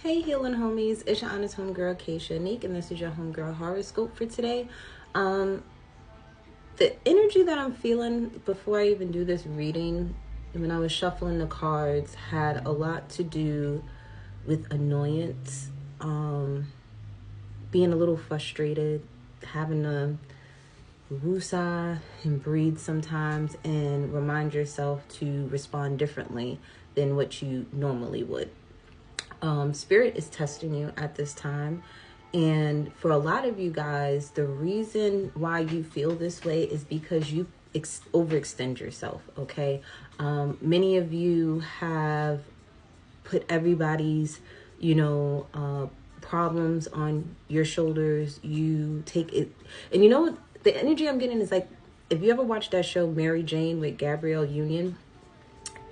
Hey healing homies, it's your honest homegirl Keisha Neek, and this is your homegirl horoscope for today. The energy that I'm feeling before I even do this reading, when I was shuffling the cards, had a lot to do with annoyance, being a little frustrated, having to woosah and breathe sometimes, and remind yourself to respond differently than what you normally would. Spirit is testing you at this time. And for a lot of you guys, the reason why you feel this way is because you overextend yourself, okay? Many of you have put everybody's, problems on your shoulders. You take it. And the energy I'm getting is like, if you ever watched that show, Mary Jane with Gabrielle Union,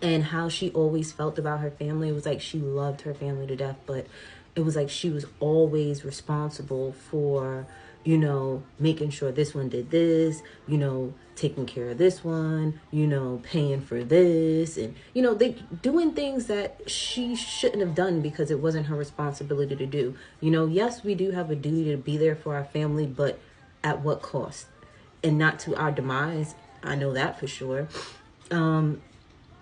and how she always felt about her family. It was like she loved her family to death, but it was like she was always responsible for, making sure this one did this, taking care of this one, paying for this, and, they doing things that she shouldn't have done because it wasn't her responsibility to do. Yes, we do have a duty to be there for our family, but at what cost? And not to our demise. I know that for sure.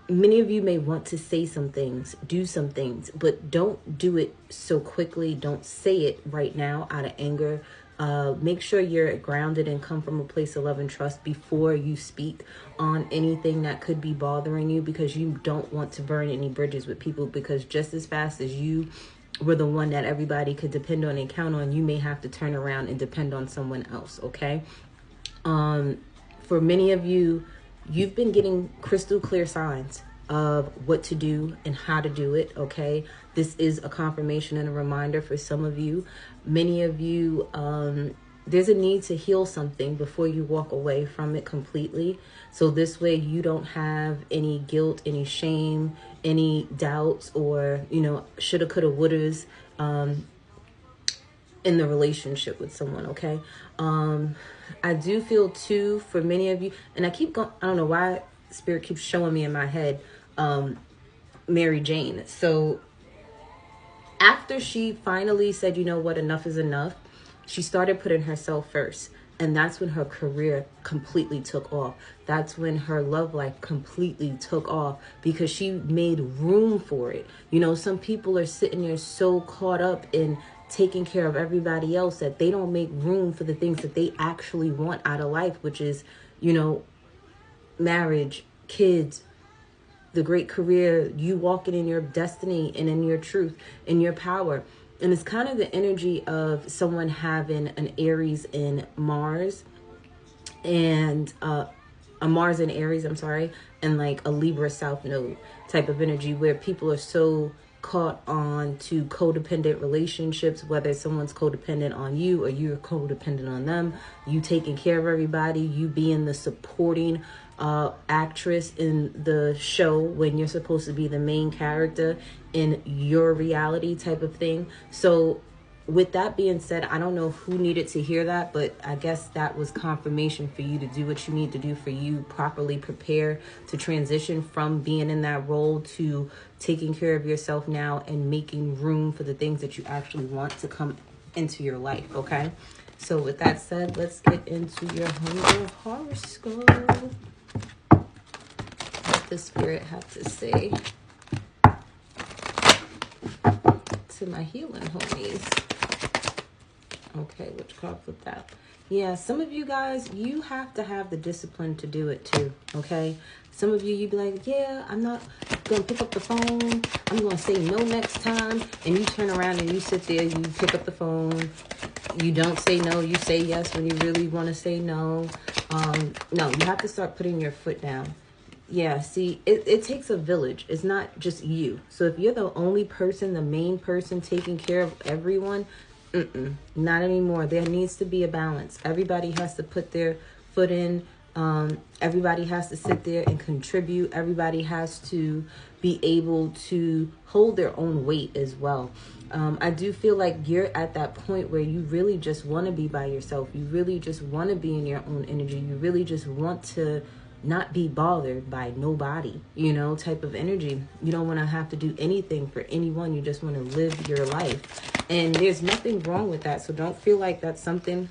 Many of you may want to say some things, do some things, but don't do it so quickly. Don't say it right now out of anger. Make sure you're grounded and come from a place of love and trust before you speak on anything that could be bothering you, because you don't want to burn any bridges with people, because just as fast as you were the one that everybody could depend on and count on, you may have to turn around and depend on someone else, okay? For many of you, you've been getting crystal clear signs of what to do and how to do it, okay? This is a confirmation and a reminder for some of you. Many of you, there's a need to heal something before you walk away from it completely. So this way you don't have any guilt, any shame, any doubts, or, shoulda, coulda, wouldas, in the relationship with someone, okay? I do feel too, for many of you, and I keep going, I don't know why Spirit keeps showing me in my head, Mary Jane. So after she finally said, you know what, enough is enough, she started putting herself first. And that's when her career completely took off. That's when her love life completely took off, because she made room for it. Some people are sitting there so caught up in taking care of everybody else that they don't make room for the things that they actually want out of life, which is, marriage, kids, the great career, you walking in your destiny and in your truth, in your power. And it's kind of the energy of someone having an Aries in Mars, and a Mars in Aries, and like a Libra South Node type of energy, where people are so caught on to codependent relationships, whether someone's codependent on you or you're codependent on them, you taking care of everybody, you being the supporting actress in the show when you're supposed to be the main character in your reality type of thing. So with that being said, I don't know who needed to hear that, but I guess that was confirmation for you to do what you need to do, for you properly prepare to transition from being in that role to taking care of yourself now and making room for the things that you actually want to come into your life, okay? So with that said, let's get into your Homegirl horoscope. What the Spirit have to say to my healing homies. Okay, which card with that? Yeah, some of you guys, you have to have the discipline to do it too, okay? Some of you be like, yeah, I'm not going to pick up the phone. I'm going to say no next time. And you turn around and you sit there, you pick up the phone. You don't say no, you say yes when you really want to say no. No, you have to start putting your foot down. Yeah, see, it takes a village. It's not just you. So if you're the only person, the main person taking care of everyone, not anymore. There needs to be a balance. Everybody has to put their foot in. Everybody has to sit there and contribute. Everybody has to be able to hold their own weight as well. I do feel like you're at that point where you really just want to be by yourself. You really just want to be in your own energy. You really just want to not be bothered by nobody, you know, type of energy. You don't want to have to do anything for anyone. You just want to live your life. And there's nothing wrong with that. So don't feel like that's something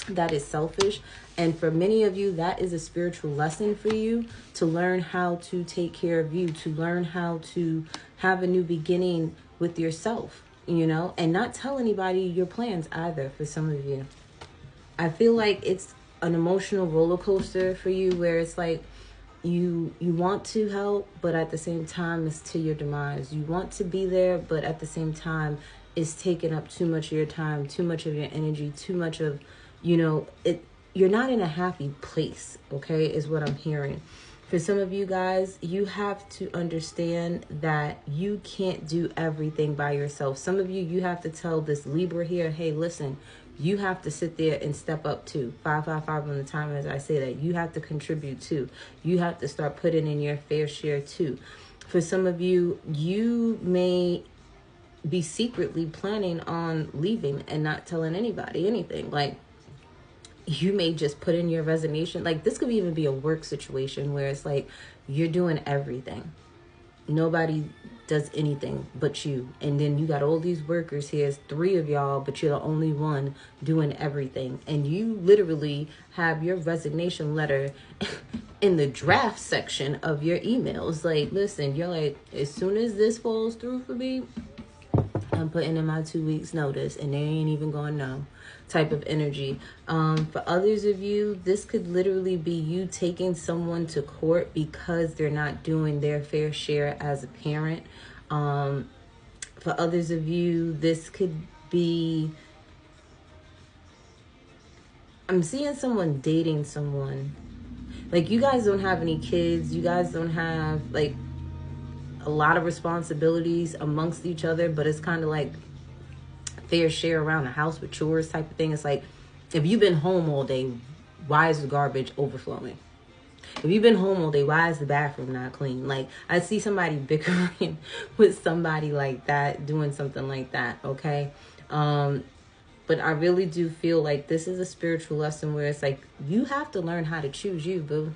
that is selfish. And for many of you, that is a spiritual lesson for you, to learn how to take care of you, to learn how to have a new beginning with yourself, you know, and not tell anybody your plans either. For some of you, I feel like it's an emotional roller coaster for you, where it's like you want to help, but at the same time it's to your demise. You want to be there, but at the same time it's taking up too much of your time, too much of your energy, too much of, you know, it. You're not in a happy place, okay, is what I'm hearing. For some of you guys, you have to understand that you can't do everything by yourself. Some of you have to tell this Libra here, hey, listen, you have to sit there and step up too. 555 on the time as I say that. You have to contribute too. You have to start putting in your fair share too. For some of you, you may be secretly planning on leaving and not telling anybody anything. Like, you may just put in your resignation. Like, this could even be a work situation where it's like you're doing everything. Nobody does anything but you. And then you got all these workers here. It's 3 of y'all, but you're the only one doing everything. And you literally have your resignation letter in the draft section of your emails. Like, listen, you're like, as soon as this falls through for me, I'm putting in my 2 weeks notice, and they ain't even gonna know, type of energy. For others of you, this could literally be you taking someone to court because they're not doing their fair share as a parent. For others of you, this could be, I'm seeing someone dating someone. Like, you guys don't have any kids. You guys don't have, like, a lot of responsibilities amongst each other, but it's kind of like fair share around the house with chores type of thing. It's like, if you've been home all day, why is the garbage overflowing? If you've been home all day, why is the bathroom not clean? Like, I see somebody bickering with somebody like that, doing something like that, okay? But I really do feel like this is a spiritual lesson where it's like, you have to learn how to choose you, boo.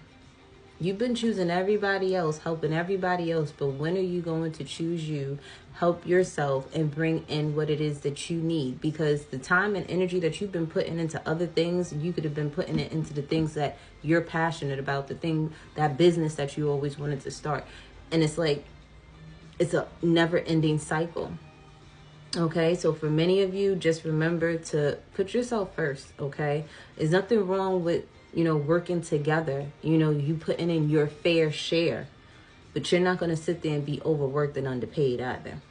You've been choosing everybody else, helping everybody else, but when are you going to choose you, help yourself, and bring in what it is that you need? Because the time and energy that you've been putting into other things, you could have been putting it into the things that you're passionate about, the thing, that business that you always wanted to start. And it's like, it's a never-ending cycle. Okay, so for many of you, just remember to put yourself first, okay? There's nothing wrong with, you know, working together, you know, you putting in your fair share, but you're not going to sit there and be overworked and underpaid either.